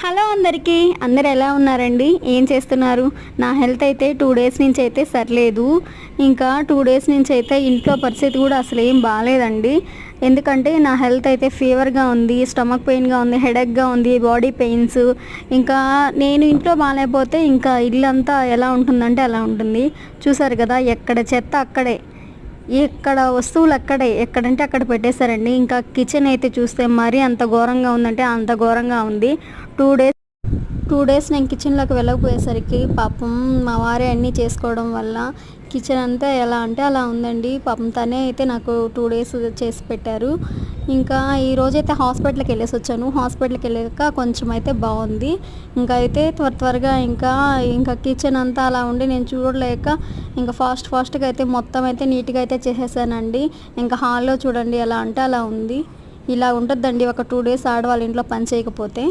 Hello అందరికీ, అందరు ఎలా ఉన్నారండి? ఏం చేస్తున్నారు? నా హెల్త్ అయితే 2 డేస్ నుంచి అయితే సరిలేదు. ఇంకా 2 డేస్ నుంచి అయితే ఇంట్లో పరిస్థితి కూడా అసలు ఏం బాగాలేదండి. ఎందుకంటే నా హెల్త్ అయితే ఫీవర్గా ఉంది, స్టమక్ పెయిన్గా ఉంది, హెడేక్గా ఉంది, బాడీ పెయిన్స్. ఇంకా నేను ఇంట్లో బాగాలేకపోతే ఇంకా ఇల్లంతా ఎలా ఉంటుందంటే అలా ఉంటుంది. చూసారు కదా, ఎక్కడ చెత్త అక్కడే, ఎక్కడ వస్తువులు అక్కడే, ఎక్కడంటే అక్కడ పెట్టేశారండి. ఇంకా కిచెన్ అయితే చూస్తే మరీ అంత ఘోరంగా ఉందంటే అంత ఘోరంగా ఉంది. 2 డేస్ నేను కిచెన్లోకి వెళ్ళకపోయేసరికి పాపం మా వారే అన్నీ చేసుకోవడం వల్ల కిచెన్ అంతా ఎలా అంటే అలా ఉందండి. పాపం తనే అయితే నాకు 2 డేస్ చేసి పెట్టారు. ఇంకా ఈరోజైతే హాస్పిటల్కి వెళ్ళేసి వచ్చాను. హాస్పిటల్కి వెళ్ళాక కొంచెం అయితే బాగుంది. ఇంకా అయితే త్వరగా ఇంకా కిచెన్ అంతా అలా ఉండి నేను చూడలేక ఇంకా ఫాస్ట్గా అయితే మొత్తం అయితే నీట్గా అయితే చేసేసానండి. ఇంకా హాల్లో చూడండి ఎలా అంటే అలా ఉంది. ఇలా ఉంటుందండి ఒక 2 డేస్ ఆడవాళ్ళ ఇంట్లో పని చేయకపోతే.